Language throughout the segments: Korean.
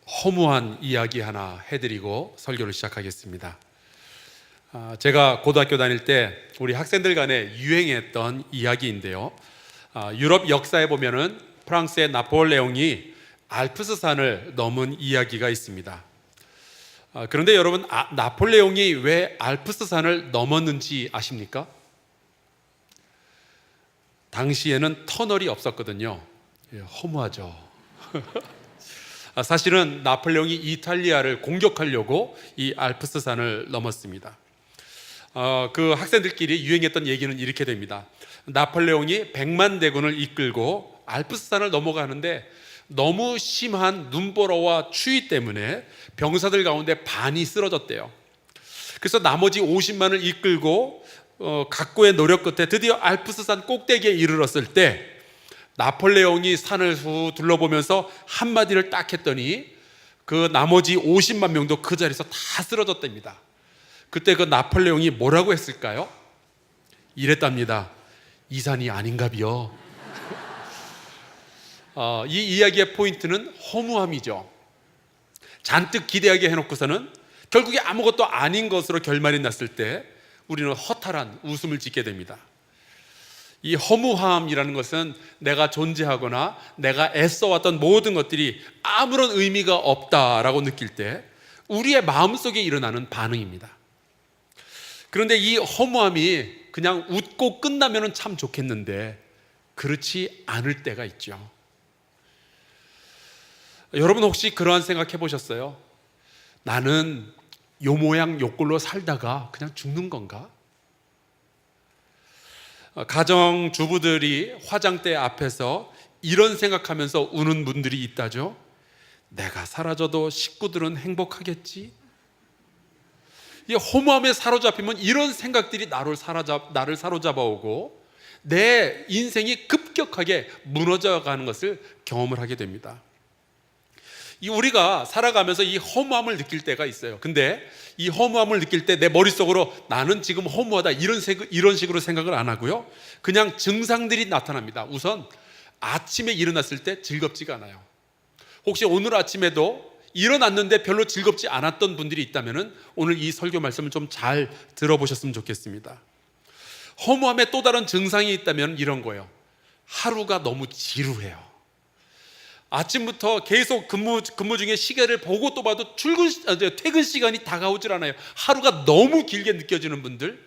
허무한 이야기 하나 해드리고 설교를 시작하겠습니다. 제가 고등학교 다닐 때 우리 학생들 간에 유행했던 이야기인데요. 유럽 역사에 보면은 프랑스의 나폴레옹이 알프스산을 넘은 이야기가 있습니다. 그런데 여러분, 나폴레옹이 왜 알프스산을 넘었는지 아십니까? 당시에는 터널이 없었거든요. 허무하죠. 사실은 나폴레옹이 이탈리아를 공격하려고 이 알프스산을 넘었습니다. 그 학생들끼리 유행했던 얘기는 이렇게 됩니다. 나폴레옹이 100만 대군을 이끌고 알프스산을 넘어가는데 너무 심한 눈보라와 추위 때문에 병사들 가운데 반이 쓰러졌대요. 그래서 나머지 50만을 이끌고 각고의 노력 끝에 드디어 알프스산 꼭대기에 이르렀을 때 나폴레옹이 산을 후 둘러보면서 한마디를 딱 했더니 그 나머지 50만 명도 그 자리에서 다 쓰러졌답니다. 그때 그 나폴레옹이 뭐라고 했을까요? 이랬답니다. 이 산이 아닌가비요. 이 이야기의 포인트는 허무함이죠. 잔뜩 기대하게 해놓고서는 결국에 아무것도 아닌 것으로 결말이 났을 때 우리는 허탈한 웃음을 짓게 됩니다. 이 허무함이라는 것은 내가 존재하거나 내가 애써왔던 모든 것들이 아무런 의미가 없다라고 느낄 때 우리의 마음속에 일어나는 반응입니다. 그런데 이 허무함이 그냥 웃고 끝나면 참 좋겠는데 그렇지 않을 때가 있죠. 여러분 혹시 그러한 생각 해보셨어요? 나는 요 모양 요 꼴로 살다가 그냥 죽는 건가? 가정주부들이 화장대 앞에서 이런 생각하면서 우는 분들이 있다죠. 내가 사라져도 식구들은 행복하겠지? 이 허무함에 사로잡히면 이런 생각들이 나를 사로잡아 오고 내 인생이 급격하게 무너져가는 것을 경험을 하게 됩니다. 우리가 살아가면서 이 허무함을 느낄 때가 있어요. 근데 이 허무함을 느낄 때 내 머릿속으로 나는 지금 허무하다 이런 식으로 생각을 안 하고요, 그냥 증상들이 나타납니다. 우선 아침에 일어났을 때 즐겁지가 않아요. 혹시 오늘 아침에도 일어났는데 별로 즐겁지 않았던 분들이 있다면 오늘 이 설교 말씀을 좀 잘 들어보셨으면 좋겠습니다. 허무함의 또 다른 증상이 있다면 이런 거예요. 하루가 너무 지루해요. 아침부터 계속 근무 중에 시계를 보고 또 봐도 퇴근 시간이 다가오질 않아요. 하루가 너무 길게 느껴지는 분들,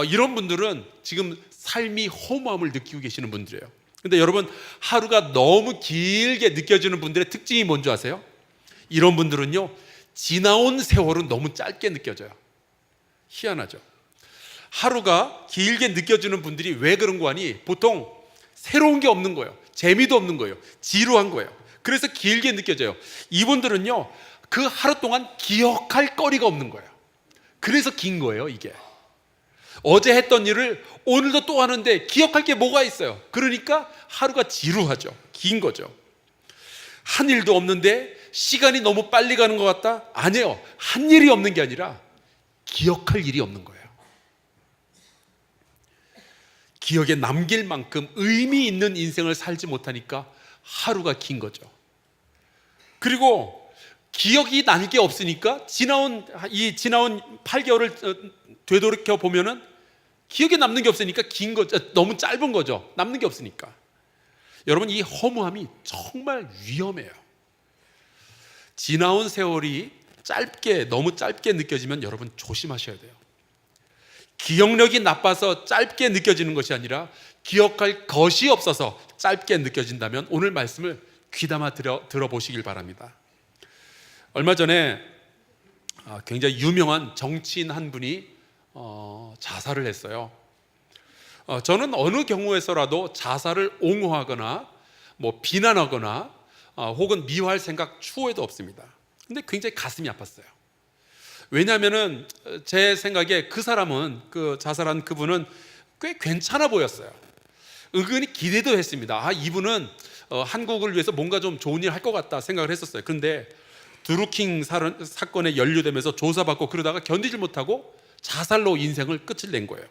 이런 분들은 지금 삶이 허무함을 느끼고 계시는 분들이에요. 근데 여러분, 하루가 너무 길게 느껴지는 분들의 특징이 뭔지 아세요? 이런 분들은요, 지나온 세월은 너무 짧게 느껴져요. 희한하죠. 하루가 길게 느껴지는 분들이 왜 그런 거 하니? 보통 새로운 게 없는 거예요. 재미도 없는 거예요. 지루한 거예요. 그래서 길게 느껴져요. 이분들은요, 그 하루 동안 기억할 거리가 없는 거예요. 그래서 긴 거예요, 이게. 어제 했던 일을 오늘도 또 하는데 기억할 게 뭐가 있어요? 그러니까 하루가 지루하죠. 긴 거죠. 한 일도 없는데 시간이 너무 빨리 가는 것 같다? 아니에요. 한 일이 없는 게 아니라 기억할 일이 없는 거예요. 기억에 남길 만큼 의미 있는 인생을 살지 못하니까 하루가 긴 거죠. 그리고 기억이 날 게 없으니까 지나온 8개월을 되돌이켜 보면은 기억에 남는 게 없으니까 긴 거죠. 너무 짧은 거죠. 남는 게 없으니까. 여러분, 이 허무함이 정말 위험해요. 지나온 세월이 너무 짧게 느껴지면 여러분 조심하셔야 돼요. 기억력이 나빠서 짧게 느껴지는 것이 아니라 기억할 것이 없어서 짧게 느껴진다면 오늘 말씀을 귀담아 들어보시길 바랍니다. 얼마 전에 굉장히 유명한 정치인 한 분이 자살을 했어요. 저는 어느 경우에서라도 자살을 옹호하거나 비난하거나 혹은 미워할 생각 추호에도 없습니다. 근데 굉장히 가슴이 아팠어요. 왜냐하면은 제 생각에 그 사람은, 그 자살한 그분은 꽤 괜찮아 보였어요. 은근히 기대도 했습니다. 이분은 한국을 위해서 뭔가 좀 좋은 일 할 것 같다 생각을 했었어요. 그런데 드루킹 사건에 연루되면서 조사받고 그러다가 견디질 못하고 자살로 인생을 끝을 낸 거예요.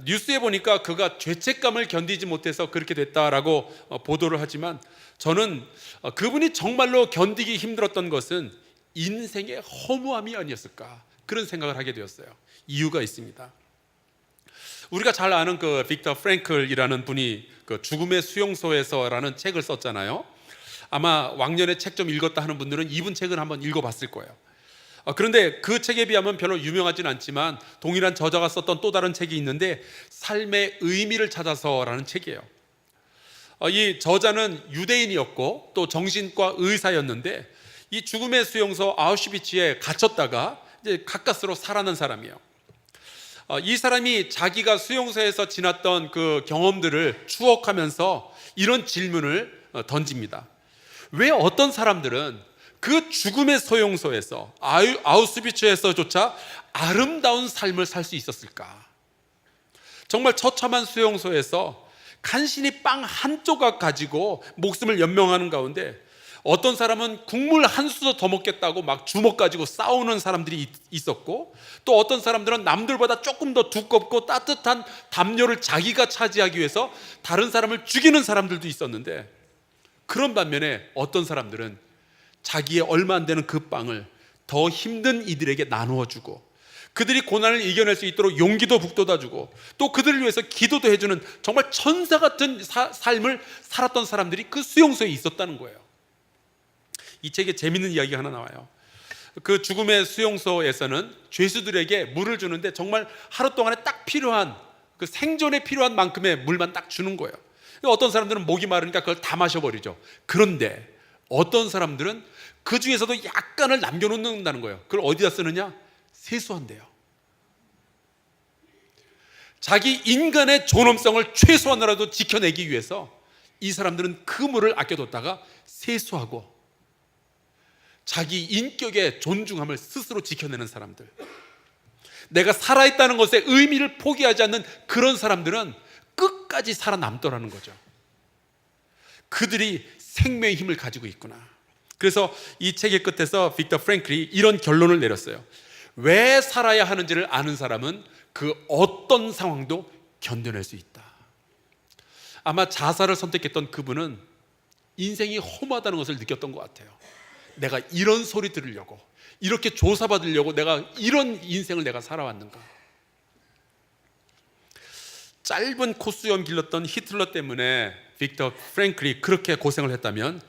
뉴스에 보니까 그가 죄책감을 견디지 못해서 그렇게 됐다라고 보도를 하지만 저는 그분이 정말로 견디기 힘들었던 것은 인생의 허무함이 아니었을까, 그런 생각을 하게 되었어요. 이유가 있습니다. 우리가 잘 아는 그 빅터 프랭클이라는 분이 그 죽음의 수용소에서라는 책을 썼잖아요. 아마 왕년에 책 좀 읽었다 하는 분들은 이분 책을 한번 읽어봤을 거예요. 그런데 그 책에 비하면 별로 유명하진 않지만 동일한 저자가 썼던 또 다른 책이 있는데 삶의 의미를 찾아서라는 책이에요. 이 저자는 유대인이었고 또 정신과 의사였는데 이 죽음의 수용소 아우슈비츠에 갇혔다가 이제 가까스로 살아난 사람이에요. 이 사람이 자기가 수용소에서 지났던 그 경험들을 추억하면서 이런 질문을 던집니다. 왜 어떤 사람들은 그 죽음의 수용소에서 아우슈비츠에서조차 아름다운 삶을 살 수 있었을까? 정말 처참한 수용소에서 간신히 빵 한 조각 가지고 목숨을 연명하는 가운데 어떤 사람은 국물 한 수저 더 먹겠다고 막 주먹 가지고 싸우는 사람들이 있었고, 또 어떤 사람들은 남들보다 조금 더 두껍고 따뜻한 담요를 자기가 차지하기 위해서 다른 사람을 죽이는 사람들도 있었는데, 그런 반면에 어떤 사람들은 자기의 얼마 안 되는 그 빵을 더 힘든 이들에게 나누어 주고 그들이 고난을 이겨낼 수 있도록 용기도 북돋아 주고 또 그들을 위해서 기도도 해주는 정말 천사 같은 삶을 살았던 사람들이 그 수용소에 있었다는 거예요. 이 책에 재밌는 이야기가 하나 나와요. 그 죽음의 수용소에서는 죄수들에게 물을 주는데 정말 하루 동안에 딱 필요한, 그 생존에 필요한 만큼의 물만 딱 주는 거예요. 어떤 사람들은 목이 마르니까 그걸 다 마셔버리죠. 그런데 어떤 사람들은 그 중에서도 약간을 남겨놓는다는 거예요. 그걸 어디다 쓰느냐? 세수한대요. 자기 인간의 존엄성을 최소한으로라도 지켜내기 위해서 이 사람들은 그 물을 아껴뒀다가 세수하고 자기 인격의 존중함을 스스로 지켜내는 사람들, 내가 살아있다는 것의 의미를 포기하지 않는 그런 사람들은 끝까지 살아남더라는 거죠. 그들이 생명의 힘을 가지고 있구나. 그래서 이 책의 끝에서 빅터 프랭클이 이런 결론을 내렸어요. 왜 살아야 하는지를 아는 사람은 그 어떤 상황도 견뎌낼 수 있다. 아마 자살을 선택했던 그분은 인생이 허무하다는 것을 느꼈던 것 같아요. 내가 이런 소리 들으려고, 이렇게 조사받으려고 내가 이런 인생을 내가 살아왔는가. 짧은 코스염 길렀던 히틀러 때문에 빅터 프랭클이 그렇게 고생을 했다면,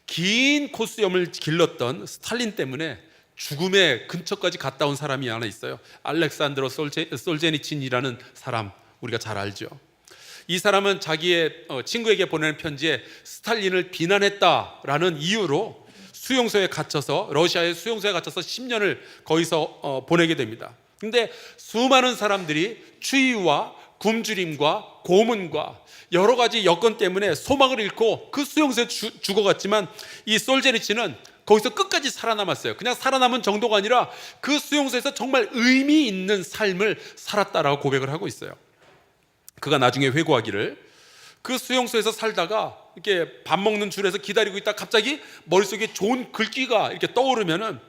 긴 코스염을 길렀던 스탈린 때문에 죽음의 근처까지 갔다 온 사람이 하나 있어요. 알렉산드로 솔제니친이라는 사람, 우리가 잘 알죠. 이 사람은 자기의 친구에게 보내는 편지에 스탈린을 비난했다라는 이유로 수용소에 갇혀서, 러시아의 수용소에 갇혀서 10년을 거기서 보내게 됩니다. 근데 수많은 사람들이 추위와 굶주림과 고문과 여러 가지 여건 때문에 소망을 잃고 그 수용소에 죽어갔지만, 이 솔제니친은 거기서 끝까지 살아남았어요. 그냥 살아남은 정도가 아니라 그 수용소에서 정말 의미 있는 삶을 살았다라고 고백을 하고 있어요. 그가 나중에 회고하기를, 그 수용소에서 살다가 이렇게 밥 먹는 줄에서 기다리고 있다 갑자기 머릿속에 좋은 글귀가 이렇게 떠오르면은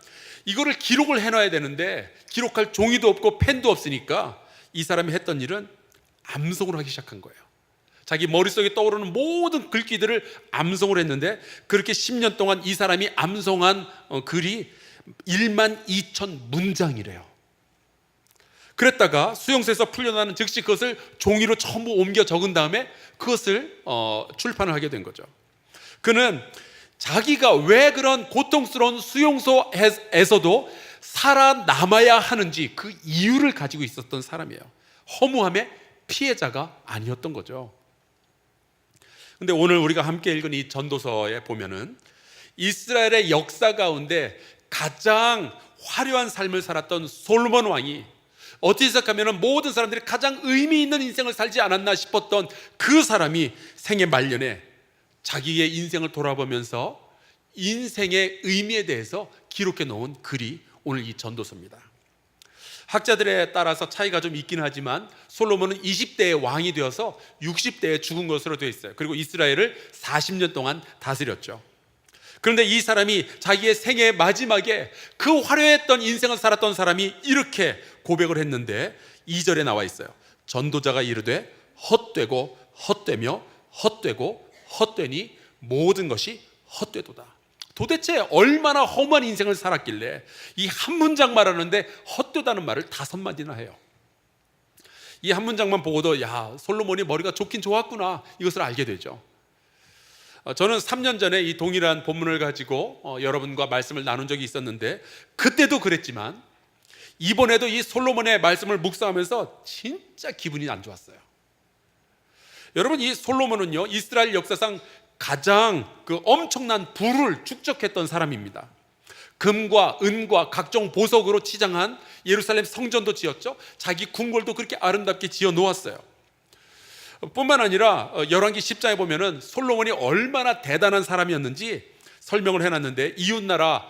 이거를 기록을 해놔야 되는데 기록할 종이도 없고 펜도 없으니까 이 사람이 했던 일은 암송을 하기 시작한 거예요. 자기 머릿속에 떠오르는 모든 글귀들을 암송을 했는데, 그렇게 10년 동안 이 사람이 암송한 글이 12,000문장이래요. 그랬다가 수용소에서 풀려나는 즉시 그것을 종이로 전부 옮겨 적은 다음에 그것을 출판을 하게 된 거죠. 그는 자기가 왜 그런 고통스러운 수용소에서도 살아남아야 하는지 그 이유를 가지고 있었던 사람이에요. 허무함의 피해자가 아니었던 거죠. 근데 오늘 우리가 함께 읽은 이 전도서에 보면은 이스라엘의 역사 가운데 가장 화려한 삶을 살았던 솔로몬 왕이 어떻게 시작하면 모든 사람들이 가장 의미 있는 인생을 살지 않았나 싶었던 그 사람이 생애 말년에 자기의 인생을 돌아보면서 인생의 의미에 대해서 기록해 놓은 글이 오늘 이 전도서입니다. 학자들에 따라서 차이가 좀 있긴 하지만 솔로몬은 20대에 왕이 되어서 60대에 죽은 것으로 되어 있어요. 그리고 이스라엘을 40년 동안 다스렸죠. 그런데 이 사람이 자기의 생애의 마지막에 그 화려했던 인생을 살았던 사람이 이렇게 고백을 했는데 2절에 나와 있어요. 전도자가 이르되 헛되고 헛되며 헛되고 헛되니 모든 것이 헛되도다. 도대체 얼마나 험한 인생을 살았길래 이 한 문장 말하는데 헛되다는 말을 5마디나 해요. 이 한 문장만 보고도 야, 솔로몬이 머리가 좋긴 좋았구나, 이것을 알게 되죠. 저는 3년 전에 이 동일한 본문을 가지고 여러분과 말씀을 나눈 적이 있었는데, 그때도 그랬지만 이번에도 이 솔로몬의 말씀을 묵상하면서 진짜 기분이 안 좋았어요. 여러분, 이 솔로몬은요, 이스라엘 역사상 가장 그 엄청난 부를 축적했던 사람입니다. 금과 은과 각종 보석으로 치장한 예루살렘 성전도 지었죠. 자기 궁궐도 그렇게 아름답게 지어 놓았어요. 뿐만 아니라 열왕기 10장에 보면은 솔로몬이 얼마나 대단한 사람이었는지 설명을 해놨는데, 이웃 나라,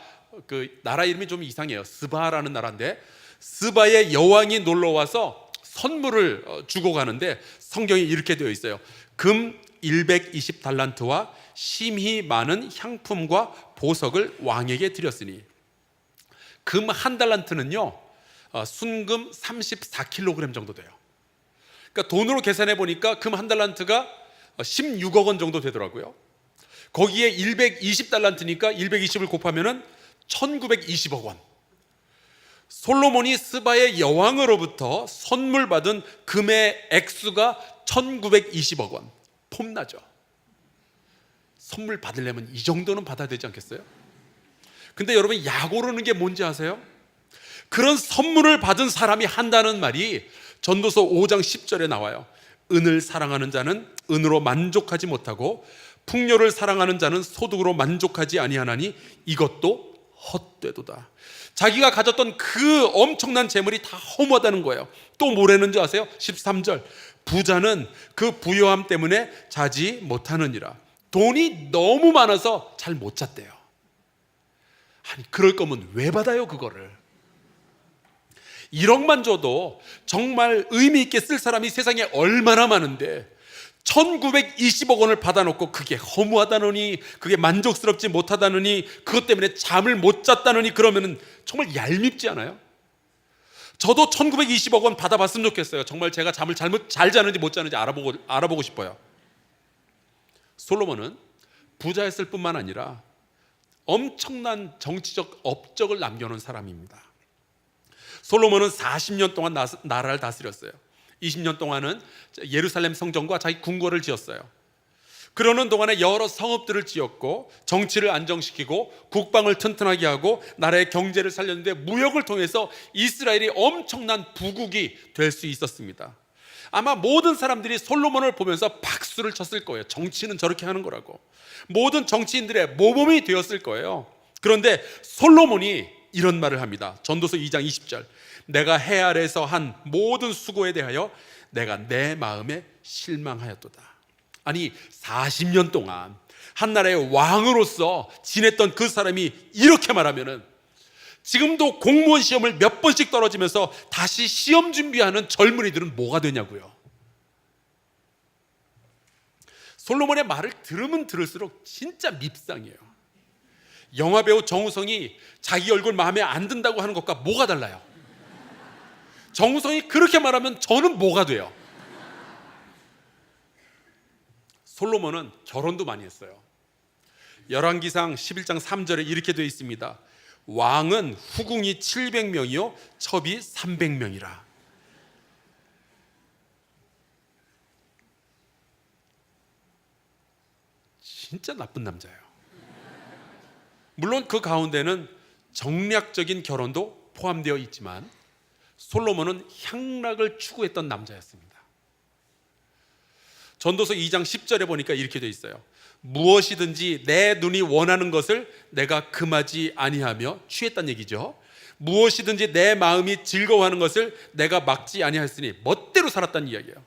그 나라 이름이 좀 이상해요. 스바라는 나라인데, 스바의 여왕이 놀러와서 선물을 주고 가는데 성경에 이렇게 되어 있어요. 금 120달란트와 심히 많은 향품과 보석을 왕에게 드렸으니. 금 1달란트는요 순금 34kg 정도 돼요. 그러니까 돈으로 계산해 보니까 금 1달란트가 16억 원 정도 되더라고요. 거기에 120달란트니까 120을 곱하면은 1920억 원. 솔로몬이 스바의 여왕으로부터 선물 받은 금의 액수가 1920억 원. 폼나죠. 선물 받으려면 이 정도는 받아야 되지 않겠어요? 근데 여러분, 약 오르는 게 뭔지 아세요? 그런 선물을 받은 사람이 한다는 말이 전도서 5장 10절에 나와요. 은을 사랑하는 자는 은으로 만족하지 못하고 풍요를 사랑하는 자는 소득으로 만족하지 아니하나니 이것도 헛되도다. 자기가 가졌던 그 엄청난 재물이 다 허무하다는 거예요. 또 뭐라는 줄 아세요? 13절. 부자는 그 부요함 때문에 자지 못하느니라. 돈이 너무 많아서 잘 못 잤대요. 아니, 그럴 거면 왜 받아요, 그거를? 1억만 줘도 정말 의미 있게 쓸 사람이 세상에 얼마나 많은데 1920억 원을 받아놓고 그게 허무하다느니, 그게 만족스럽지 못하다느니, 그것 때문에 잠을 못 잤다느니, 그러면은 정말 얄밉지 않아요? 저도 1920억 원 받아봤으면 좋겠어요. 정말 제가 잠을 잘 자는지 못 자는지 알아보고 싶어요. 솔로몬은 부자였을 뿐만 아니라 엄청난 정치적 업적을 남겨놓은 사람입니다. 솔로몬은 40년 동안 나라를 다스렸어요. 20년 동안은 예루살렘 성전과 자기 궁궐을 지었어요. 그러는 동안에 여러 성읍들을 지었고 정치를 안정시키고 국방을 튼튼하게 하고 나라의 경제를 살렸는데, 무역을 통해서 이스라엘이 엄청난 부국이 될 수 있었습니다. 아마 모든 사람들이 솔로몬을 보면서 박수를 쳤을 거예요. 정치는 저렇게 하는 거라고. 모든 정치인들의 모범이 되었을 거예요. 그런데 솔로몬이 이런 말을 합니다. 전도서 2장 20절. 내가 해 아래에서 한 모든 수고에 대하여 내가 내 마음에 실망하였도다. 아니, 40년 동안 한 나라의 왕으로서 지냈던 그 사람이 이렇게 말하면은 지금도 공무원 시험을 몇 번씩 떨어지면서 다시 시험 준비하는 젊은이들은 뭐가 되냐고요. 솔로몬의 말을 들으면 들을수록 진짜 밉상이에요. 영화배우 정우성이 자기 얼굴 마음에 안 든다고 하는 것과 뭐가 달라요? 정우성이 그렇게 말하면 저는 뭐가 돼요? 솔로몬은 결혼도 많이 했어요. 열왕기상 11장 3절에 이렇게 되어 있습니다. 왕은 후궁이 700명이요 첩이 300명이라. 진짜 나쁜 남자예요. 물론 그 가운데는 정략적인 결혼도 포함되어 있지만 솔로몬은 향락을 추구했던 남자였습니다. 전도서 2장 10절에 보니까 이렇게 되어 있어요. 무엇이든지 내 눈이 원하는 것을 내가 금하지 아니하며, 취했단 얘기죠. 무엇이든지 내 마음이 즐거워하는 것을 내가 막지 아니하였으니 멋대로 살았다는 이야기예요.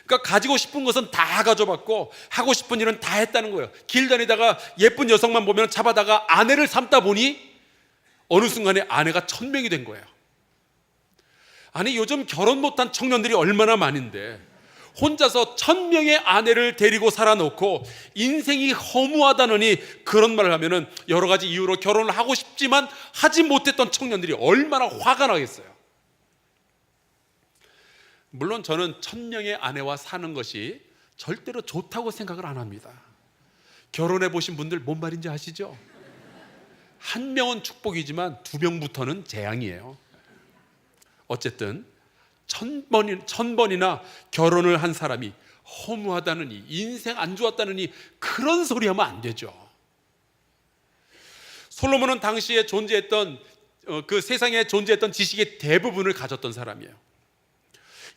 그러니까 가지고 싶은 것은 다 가져봤고 하고 싶은 일은 다 했다는 거예요. 길 다니다가 예쁜 여성만 보면 잡아다가 아내를 삼다 보니 어느 순간에 아내가 1000명이 된 거예요. 아니, 요즘 결혼 못한 청년들이 얼마나 많은데 혼자서 1000명의 아내를 데리고 살아놓고 인생이 허무하다느니 그런 말을 하면은 여러 가지 이유로 결혼을 하고 싶지만 하지 못했던 청년들이 얼마나 화가 나겠어요. 물론 저는 1000명의 아내와 사는 것이 절대로 좋다고 생각을 안 합니다. 결혼해 보신 분들 뭔 말인지 아시죠? 한 명은 축복이지만 2명부터는 재앙이에요. 어쨌든 1000번이나 결혼을 한 사람이 허무하다느니, 인생 안 좋았다느니 그런 소리 하면 안 되죠. 솔로몬은 당시에 존재했던 그 세상에 존재했던 지식의 대부분을 가졌던 사람이에요.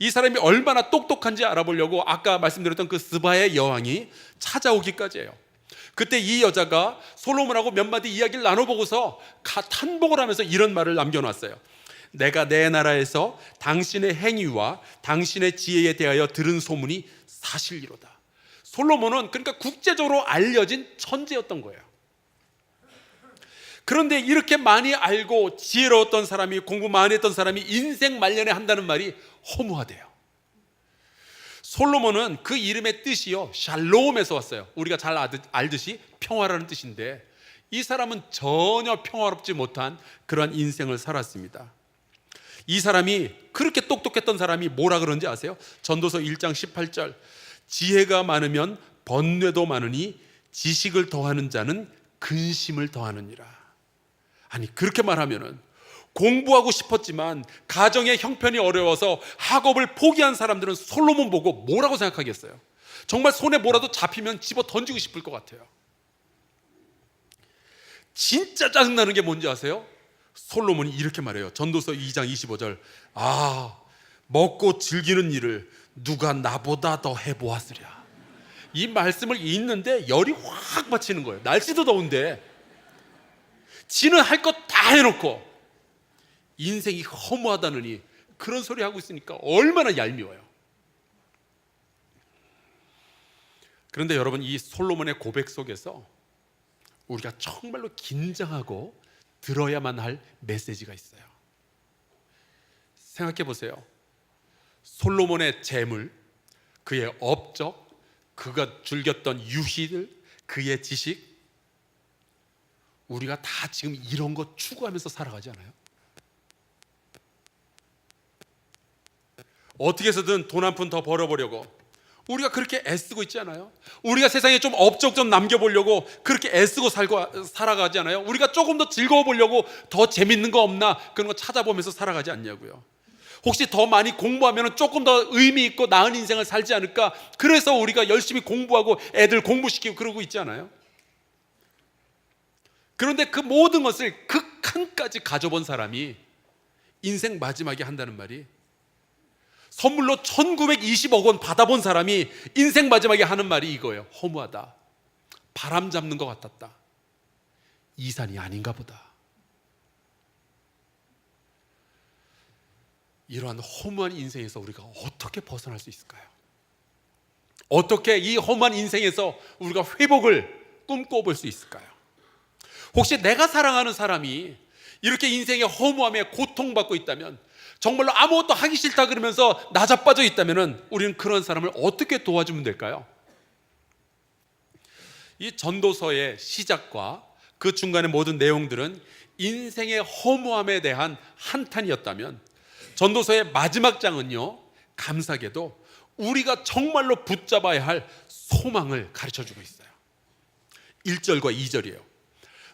이 사람이 얼마나 똑똑한지 알아보려고 아까 말씀드렸던 그 스바의 여왕이 찾아오기까지 해요. 그때 이 여자가 솔로몬하고 몇 마디 이야기를 나눠보고서 탄복을 하면서 이런 말을 남겨놨어요. 내가 내 나라에서 당신의 행위와 당신의 지혜에 대하여 들은 소문이 사실이로다. 솔로몬은 그러니까 국제적으로 알려진 천재였던 거예요. 그런데 이렇게 많이 알고 지혜로웠던 사람이, 공부 많이 했던 사람이 인생 말년에 한다는 말이 허무하대요. 솔로몬은 그 이름의 뜻이요, 샬롬에서 왔어요. 우리가 잘 알듯이 평화라는 뜻인데, 이 사람은 전혀 평화롭지 못한 그런 인생을 살았습니다. 이 사람이, 그렇게 똑똑했던 사람이 뭐라 그런지 아세요? 전도서 1장 18절, 지혜가 많으면 번뇌도 많으니 지식을 더하는 자는 근심을 더하느니라. 아니, 그렇게 말하면은 공부하고 싶었지만 가정의 형편이 어려워서 학업을 포기한 사람들은 솔로몬 보고 뭐라고 생각하겠어요? 정말 손에 뭐라도 잡히면 집어 던지고 싶을 것 같아요. 진짜 짜증나는 게 뭔지 아세요? 솔로몬이 이렇게 말해요. 전도서 2장 25절, 먹고 즐기는 일을 누가 나보다 더 해보았으랴. 이 말씀을 읽는데 열이 확 받치는 거예요. 날씨도 더운데 지는 할 것 다 해놓고 인생이 허무하다느니 그런 소리 하고 있으니까 얼마나 얄미워요. 그런데 여러분, 이 솔로몬의 고백 속에서 우리가 정말로 긴장하고 들어야만 할 메시지가 있어요. 생각해 보세요. 솔로몬의 재물, 그의 업적, 그가 즐겼던 유희들, 그의 지식, 우리가 다 지금 이런 거 추구하면서 살아가지 않아요? 어떻게 해서든 돈 한 푼 더 벌어보려고 우리가 그렇게 애쓰고 있지 않아요? 우리가 세상에 좀 업적 좀 남겨보려고 그렇게 애쓰고 살아가지 않아요? 우리가 조금 더 즐거워 보려고 더 재밌는 거 없나 그런 거 찾아보면서 살아가지 않냐고요. 혹시 더 많이 공부하면 조금 더 의미 있고 나은 인생을 살지 않을까, 그래서 우리가 열심히 공부하고 애들 공부시키고 그러고 있지 않아요? 그런데 그 모든 것을 극한까지 가져본 사람이 인생 마지막에 한다는 말이, 선물로 1920억 원 받아본 사람이 인생 마지막에 하는 말이 이거예요. 허무하다. 바람 잡는 것 같았다. 이산이 아닌가 보다. 이러한 허무한 인생에서 우리가 어떻게 벗어날 수 있을까요? 어떻게 이 허무한 인생에서 우리가 회복을 꿈꿔볼 수 있을까요? 혹시 내가 사랑하는 사람이 이렇게 인생의 허무함에 고통받고 있다면, 정말로 아무것도 하기 싫다 그러면서 나자빠져 있다면 우리는 그런 사람을 어떻게 도와주면 될까요? 이 전도서의 시작과 그 중간의 모든 내용들은 인생의 허무함에 대한 한탄이었다면, 전도서의 마지막 장은요, 감사하게도 우리가 정말로 붙잡아야 할 소망을 가르쳐주고 있어요. 1절과 2절이에요.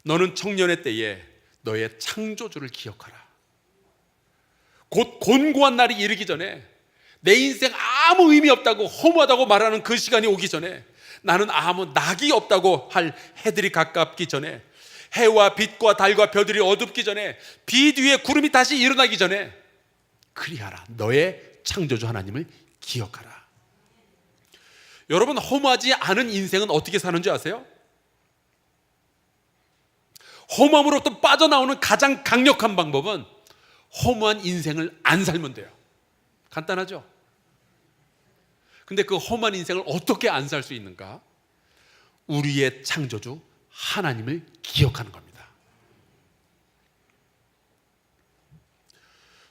너는 청년의 때에 너의 창조주를 기억하라. 곧 곤고한 날이 이르기 전에, 내 인생 아무 의미 없다고 허무하다고 말하는 그 시간이 오기 전에, 나는 아무 낙이 없다고 할 해들이 가깝기 전에, 해와 빛과 달과 별들이 어둡기 전에, 빛 위에 구름이 다시 일어나기 전에 그리하라. 너의 창조주 하나님을 기억하라. 여러분, 허무하지 않은 인생은 어떻게 사는 줄 아세요? 허무함으로부터 빠져나오는 가장 강력한 방법은 허무한 인생을 안 살면 돼요. 간단하죠? 근데 그 허무한 인생을 어떻게 안 살 수 있는가? 우리의 창조주 하나님을 기억하는 겁니다.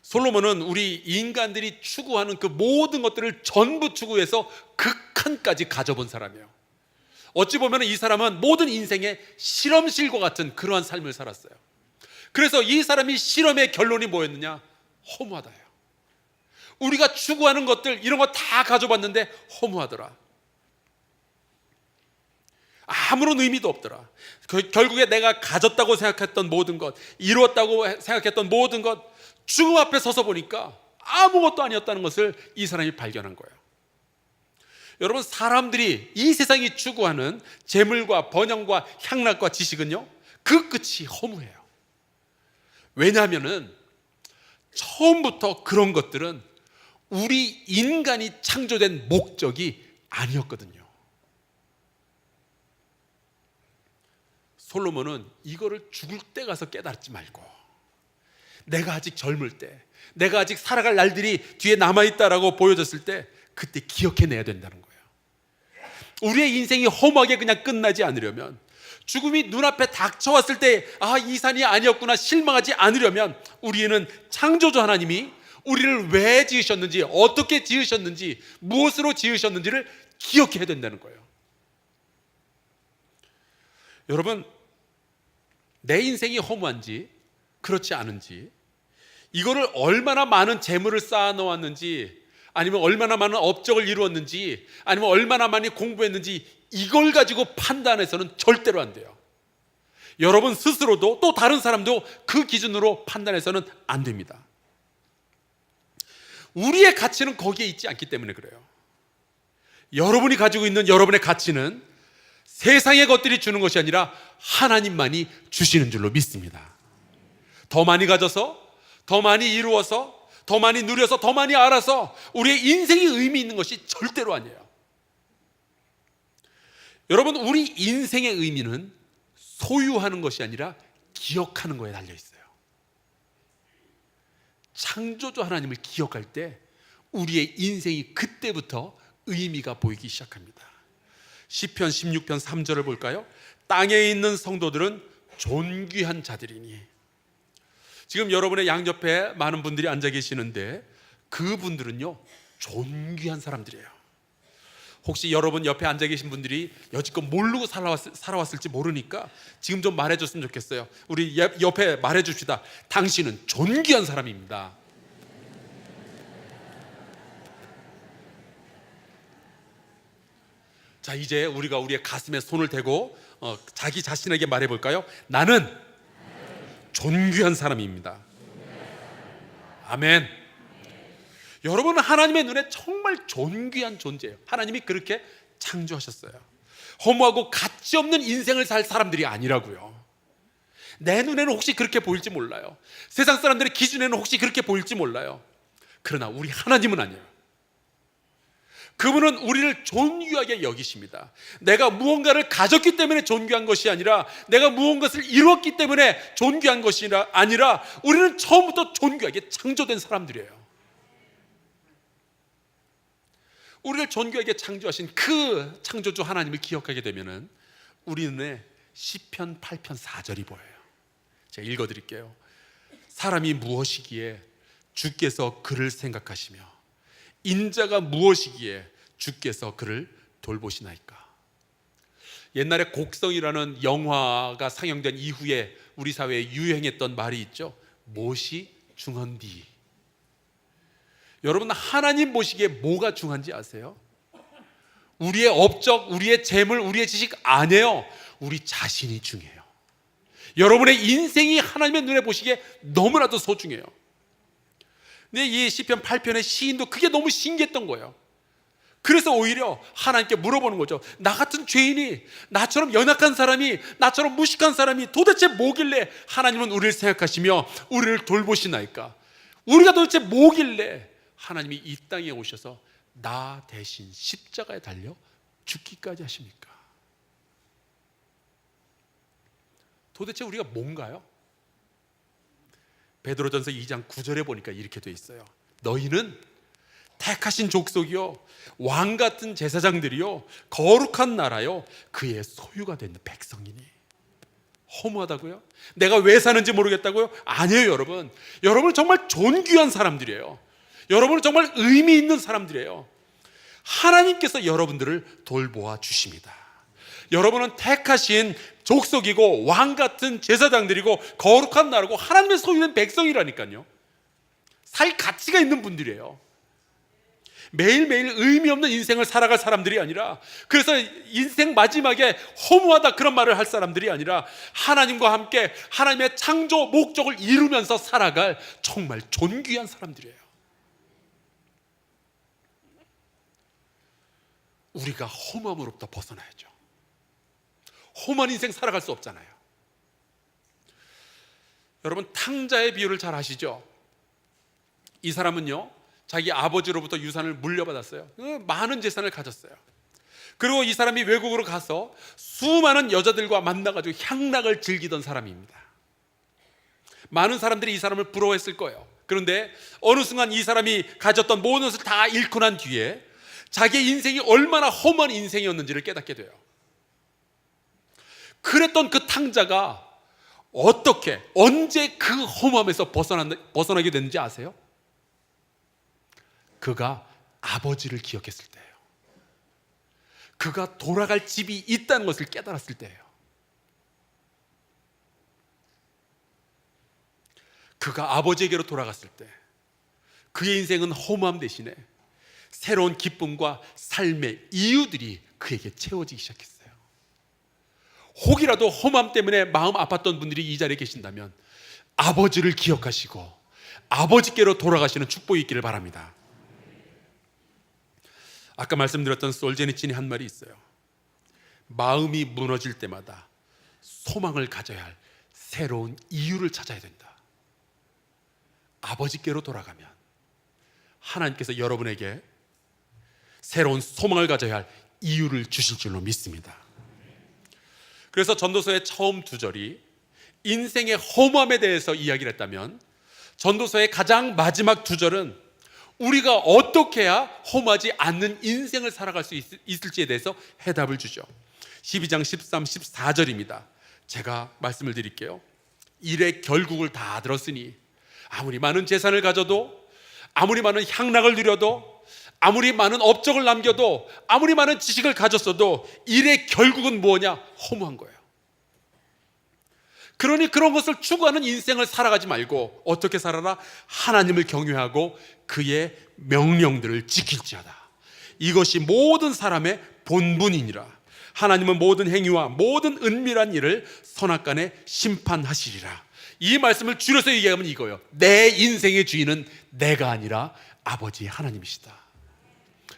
솔로몬은 우리 인간들이 추구하는 그 모든 것들을 전부 추구해서 극한까지 가져본 사람이에요. 어찌 보면 이 사람은 모든 인생의 실험실과 같은 그러한 삶을 살았어요. 그래서 이 사람이 실험의 결론이 뭐였느냐? 허무하다예요. 우리가 추구하는 것들 이런 거 다 가져봤는데 허무하더라. 아무런 의미도 없더라. 결국에 내가 가졌다고 생각했던 모든 것, 이루었다고 생각했던 모든 것, 죽음 앞에 서서 보니까 아무것도 아니었다는 것을 이 사람이 발견한 거예요. 여러분, 사람들이 이 세상이 추구하는 재물과 번영과 향락과 지식은요, 그 끝이 허무해요. 왜냐하면은 처음부터 그런 것들은 우리 인간이 창조된 목적이 아니었거든요. 솔로몬은 이거를 죽을 때 가서 깨닫지 말고, 내가 아직 젊을 때, 내가 아직 살아갈 날들이 뒤에 남아있다라고 보여졌을 때 그때 기억해내야 된다는 거예요. 우리의 인생이 허무하게 그냥 끝나지 않으려면, 죽음이 눈앞에 닥쳐왔을 때 이 산이 아니었구나 실망하지 않으려면, 우리는 창조주 하나님이 우리를 왜 지으셨는지, 어떻게 지으셨는지, 무엇으로 지으셨는지를 기억해야 된다는 거예요. 여러분, 내 인생이 허무한지 그렇지 않은지, 이거를 얼마나 많은 재물을 쌓아 놓았는지, 아니면 얼마나 많은 업적을 이루었는지, 아니면 얼마나 많이 공부했는지, 이걸 가지고 판단해서는 절대로 안 돼요. 여러분 스스로도 또 다른 사람도 그 기준으로 판단해서는 안 됩니다. 우리의 가치는 거기에 있지 않기 때문에 그래요. 여러분이 가지고 있는 여러분의 가치는 세상의 것들이 주는 것이 아니라 하나님만이 주시는 줄로 믿습니다. 더 많이 가져서, 더 많이 이루어서, 더 많이 누려서, 더 많이 알아서 우리의 인생이 의미 있는 것이 절대로 아니에요. 여러분, 우리 인생의 의미는 소유하는 것이 아니라 기억하는 거에 달려 있어요. 창조주 하나님을 기억할 때 우리의 인생이 그때부터 의미가 보이기 시작합니다. 시편 16편 3절을 볼까요? 땅에 있는 성도들은 존귀한 자들이니. 지금 여러분의 양옆에 많은 분들이 앉아 계시는데 그분들은요, 존귀한 사람들이에요. 혹시 여러분 옆에 앉아 계신 분들이 여지껏 모르고 살아왔을지 모르니까 지금 좀 말해줬으면 좋겠어요. 우리 옆에 말해줍시다. 당신은 존귀한 사람입니다. 자, 이제 우리가 우리의 가슴에 손을 대고 자기 자신에게 말해볼까요? 나는 존귀한 사람입니다. 아멘. 여러분은 하나님의 눈에 정말 존귀한 존재예요. 하나님이 그렇게 창조하셨어요. 허무하고 가치 없는 인생을 살 사람들이 아니라고요. 내 눈에는 혹시 그렇게 보일지 몰라요. 세상 사람들의 기준에는 혹시 그렇게 보일지 몰라요. 그러나 우리 하나님은 아니에요. 그분은 우리를 존귀하게 여기십니다. 내가 무언가를 가졌기 때문에 존귀한 것이 아니라, 내가 무언가를 이루었기 때문에 존귀한 것이 아니라, 우리는 처음부터 존귀하게 창조된 사람들이에요. 우리를 존귀하게 창조하신 그 창조주 하나님을 기억하게 되면은 우리 눈에 시편 8편 4절이 보여요. 제가 읽어드릴게요. 사람이 무엇이기에 주께서 그를 생각하시며 인자가 무엇이기에 주께서 그를 돌보시나이까. 옛날에 곡성이라는 영화가 상영된 이후에 우리 사회에 유행했던 말이 있죠. 못이 중헌디. 여러분, 하나님 보시기에 뭐가 중요한지 아세요? 우리의 업적, 우리의 재물, 우리의 지식 아니에요. 우리 자신이 중요해요. 여러분의 인생이 하나님의 눈에 보시기에 너무나도 소중해요. 근데 이 시편 8편의 시인도 그게 너무 신기했던 거예요. 그래서 오히려 하나님께 물어보는 거죠. 나 같은 죄인이, 나처럼 연약한 사람이, 나처럼 무식한 사람이 도대체 뭐길래 하나님은 우리를 생각하시며 우리를 돌보시나이까? 우리가 도대체 뭐길래 하나님이 이 땅에 오셔서 나 대신 십자가에 달려 죽기까지 하십니까? 도대체 우리가 뭔가요? 베드로전서 2장 9절에 보니까 이렇게 돼 있어요. 너희는 택하신 족속이요, 왕같은 제사장들이요, 거룩한 나라요, 그의 소유가 된 백성이니. 허무하다고요? 내가 왜 사는지 모르겠다고요? 아니에요. 여러분, 여러분은 정말 존귀한 사람들이에요. 여러분은 정말 의미 있는 사람들이에요. 하나님께서 여러분들을 돌보아 주십니다. 여러분은 택하신 족속이고 왕같은 제사장들이고 거룩한 나라고 하나님의 소유된 백성이라니까요. 살 가치가 있는 분들이에요. 매일매일 의미 없는 인생을 살아갈 사람들이 아니라, 그래서 인생 마지막에 허무하다 그런 말을 할 사람들이 아니라, 하나님과 함께 하나님의 창조 목적을 이루면서 살아갈 정말 존귀한 사람들이에요. 우리가 허무함으로부터 벗어나야죠. 허무한 인생 살아갈 수 없잖아요. 여러분, 탕자의 비유를 잘 아시죠? 이 사람은요, 자기 아버지로부터 유산을 물려받았어요. 많은 재산을 가졌어요. 그리고 이 사람이 외국으로 가서 수많은 여자들과 만나가지고 향락을 즐기던 사람입니다. 많은 사람들이 이 사람을 부러워했을 거예요. 그런데 어느 순간 이 사람이 가졌던 모든 것을 다 잃고 난 뒤에 자기의 인생이 얼마나 험한 인생이었는지를 깨닫게 돼요. 그랬던 그 탕자가 어떻게, 언제 그 험함에서 벗어나게 됐는지 아세요? 그가 아버지를 기억했을 때예요. 그가 돌아갈 집이 있다는 것을 깨달았을 때예요. 그가 아버지에게로 돌아갔을 때 그의 인생은 허무함 대신에 새로운 기쁨과 삶의 이유들이 그에게 채워지기 시작했어요. 혹이라도 험함 때문에 마음 아팠던 분들이 이 자리에 계신다면 아버지를 기억하시고 아버지께로 돌아가시는 축복이 있기를 바랍니다. 아까 말씀드렸던 솔제니친이 한 말이 있어요. 마음이 무너질 때마다 소망을 가져야 할 새로운 이유를 찾아야 된다. 아버지께로 돌아가면 하나님께서 여러분에게 새로운 소망을 가져야 할 이유를 주실 줄로 믿습니다. 그래서 전도서의 처음 두 절이 인생의 허무함에 대해서 이야기를 했다면, 전도서의 가장 마지막 두 절은 우리가 어떻게 해야 허무하지 않는 인생을 살아갈 수 있을지에 대해서 해답을 주죠. 12장 13, 14절입니다. 제가 말씀을 드릴게요. 일의 결국을 다 들었으니 아무리 많은 재산을 가져도, 아무리 많은 향락을 누려도, 아무리 많은 업적을 남겨도, 아무리 많은 지식을 가졌어도 일의 결국은 뭐냐? 허무한 거예요. 그러니 그런 것을 추구하는 인생을 살아가지 말고 어떻게 살아라? 하나님을 경외하고 그의 명령들을 지킬지어다. 이것이 모든 사람의 본분이니라. 하나님은 모든 행위와 모든 은밀한 일을 선악간에 심판하시리라. 이 말씀을 줄여서 얘기하면 이거예요. 내 인생의 주인은 내가 아니라 아버지 하나님이시다.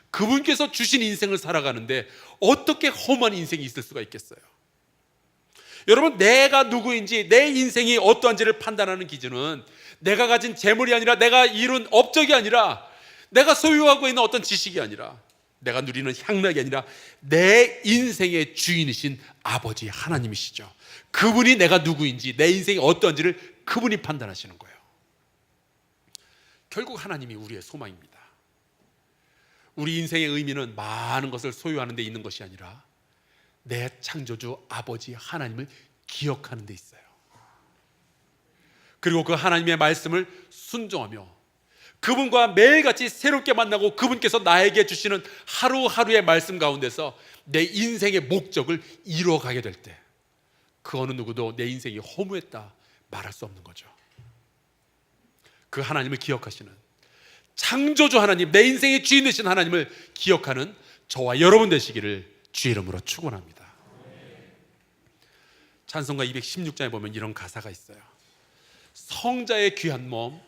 그분께서 주신 인생을 살아가는데 어떻게 험한 인생이 있을 수가 있겠어요? 여러분, 내가 누구인지, 내 인생이 어떠한지를 판단하는 기준은 내가 가진 재물이 아니라, 내가 이룬 업적이 아니라, 내가 소유하고 있는 어떤 지식이 아니라, 내가 누리는 향락이 아니라 내 인생의 주인이신 아버지 하나님이시죠. 그분이 내가 누구인지, 내 인생이 어떠한지를 그분이 판단하시는 거예요. 결국 하나님이 우리의 소망입니다. 우리 인생의 의미는 많은 것을 소유하는 데 있는 것이 아니라 내 창조주 아버지 하나님을 기억하는 데 있어요. 그리고 그 하나님의 말씀을 순종하며 그분과 매일같이 새롭게 만나고 그분께서 나에게 주시는 하루하루의 말씀 가운데서 내 인생의 목적을 이루어가게 될 때, 그 어느 누구도 내 인생이 허무했다 말할 수 없는 거죠. 그 하나님을 기억하시는, 창조주 하나님, 내 인생의 주인 되신 하나님을 기억하는 저와 여러분 되시기를 주의 이름으로 축원합니다. 찬송가 216장에 보면 이런 가사가 있어요. 성자의 귀한 몸,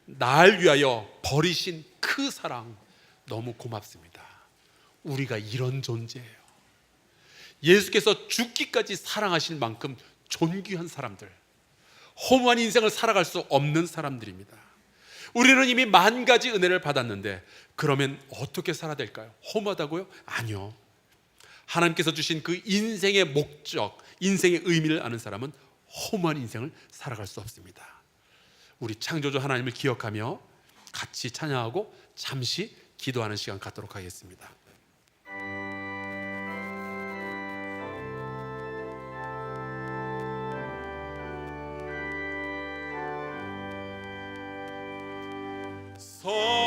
날 위하여 버리신 그 사랑 너무 고맙습니다. 우리가 이런 존재예요. 예수께서 죽기까지 사랑하실 만큼 존귀한 사람들, 허무한 인생을 살아갈 수 없는 사람들입니다. 우리는 이미 만 가지 은혜를 받았는데 그러면 어떻게 살아야 될까요? 허무하다고요? 아니요. 하나님께서 주신 그 인생의 목적, 인생의 의미를 아는 사람은 허무한 인생을 살아갈 수 없습니다. 우리 창조주 하나님을 기억하며 같이 찬양하고 잠시 기도하는 시간 갖도록 하겠습니다. 서